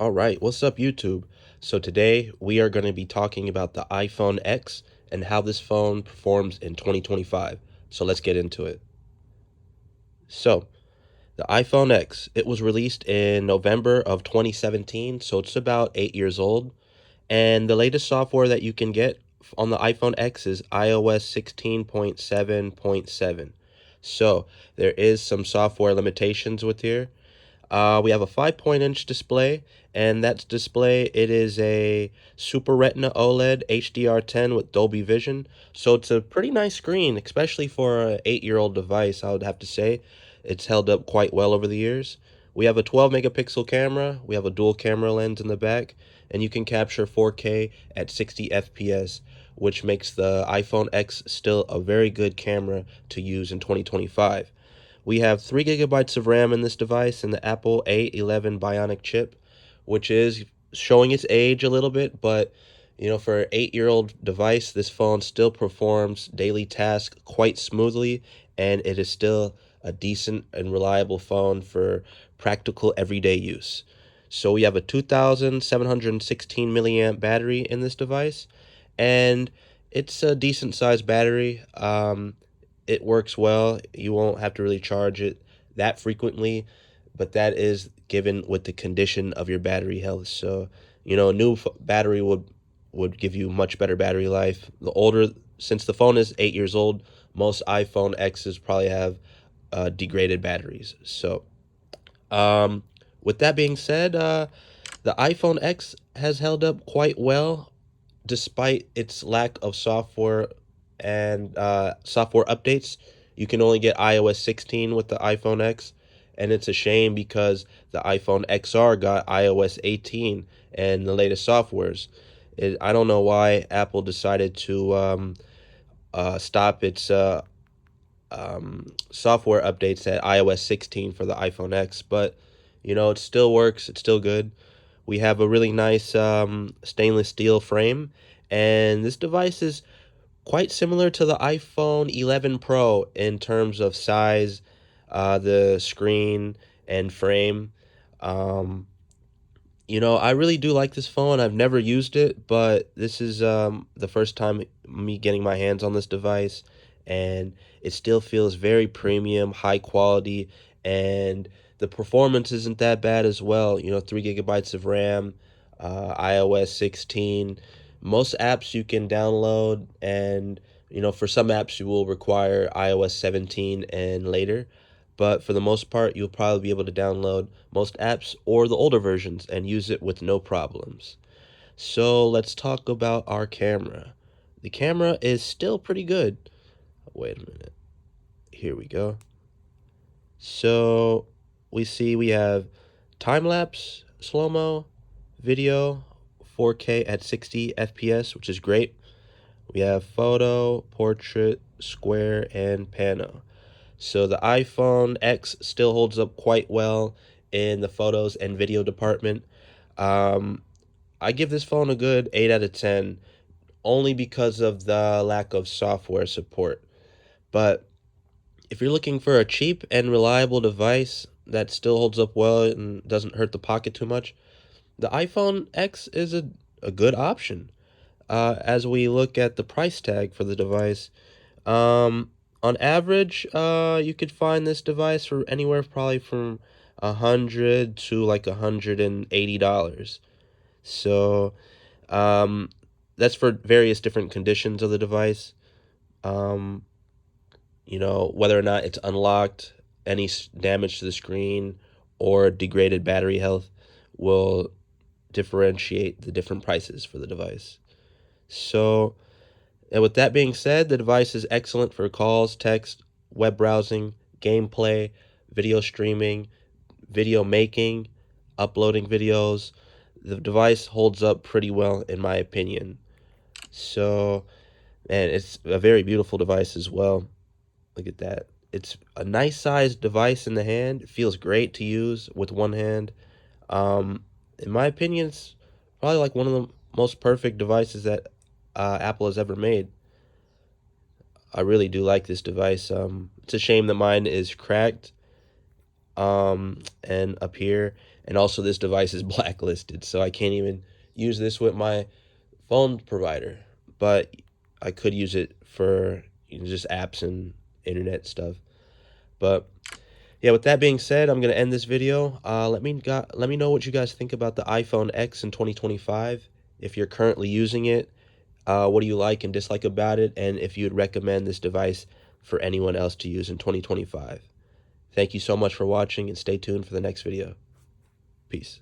All right, what's up, YouTube? So today we are going to be talking about the iPhone X and how this phone performs in 2025. So let's get into it. So, the iPhone X, it was released in November of 2017, so it's about 8 years old. And the latest software that you can get on the iPhone X is iOS 16.7.7. So, there is some software limitations with here. We have a 5-point-inch display, and that display, it is a Super Retina OLED HDR10 with Dolby Vision. So it's a pretty nice screen, especially for an 8-year-old device, I would have to say. It's held up quite well over the years. We have a 12 megapixel camera, we have a dual camera lens in the back, and you can capture 4K at 60 FPS, which makes the iPhone X still a very good camera to use in 2025. We have 3 gigabytes of RAM in this device and the Apple A11 Bionic chip, which is showing its age a little bit, but for an 8-year-old device, this phone still performs daily tasks quite smoothly, and it is still a decent and reliable phone for practical everyday use. So we have a 2716 milliamp battery in this device, and it's a decent sized battery. It works well. You won't have to really charge it that frequently, but that is given with the condition of your battery health. So, a new battery would give you much better battery life. The older, since the phone is 8 years old, most iPhone X's probably have degraded batteries. So, um, with that being said, the iPhone X has held up quite well despite its lack of software and software updates. You can only get iOS 16 with the iPhone X, and it's a shame because the iPhone XR got iOS 18 and the latest softwares. I don't know why Apple decided to stop its software updates at iOS 16 for the iPhone X, but it still works. It's still good. We have a really nice stainless steel frame, and this device is quite similar to the iPhone 11 Pro in terms of size, the screen, and frame. Um, I really do like this phone. I've never used it, but this is the first time me getting my hands on this device, and it still feels very premium, high quality, and the performance isn't that bad as well. 3 gigabytes of RAM, iOS 16. Most apps you can download, and for some apps you will require iOS 17 and later, but for the most part, you'll probably be able to download most apps or the older versions and use it with no problems. So let's talk about our camera. The camera is still pretty good. Wait a minute. Here we go. So we have time lapse, slow mo, video, 4K at 60 FPS, which is great. We have photo, portrait, square, and pano. So the iPhone X still holds up quite well in the photos and video department. Um, I give this phone a good 8 out of 10 only because of the lack of software support. But if you're looking for a cheap and reliable device that still holds up well and doesn't hurt the pocket too much, the iPhone X is a good option. As we look at the price tag for the device, um, on average, you could find this device for anywhere probably from 100 to like $180. So, um, that's for various different conditions of the device. Um, whether or not it's unlocked, any damage to the screen, or degraded battery health will differentiate the different prices for the device. So, and with that being said, the device is excellent for calls, text, web browsing, gameplay, video streaming, video making, uploading videos. The device holds up pretty well, in my opinion. So, and it's a very beautiful device as well. Look at that. It's a nice sized device in the hand. It feels great to use with one hand. In my opinion, it's probably like one of the most perfect devices that Apple has ever made. I really do like this device. It's a shame that mine is cracked. And up here, And also this device is blacklisted, so I can't even use this with my phone provider. But I could use it for just apps and internet stuff. But yeah, with that being said, I'm gonna end this video. Let me know what you guys think about the iPhone X in 2025. If you're currently using it, what do you like and dislike about it, and if you'd recommend this device for anyone else to use in 2025. Thank you so much for watching, and stay tuned for the next video. Peace.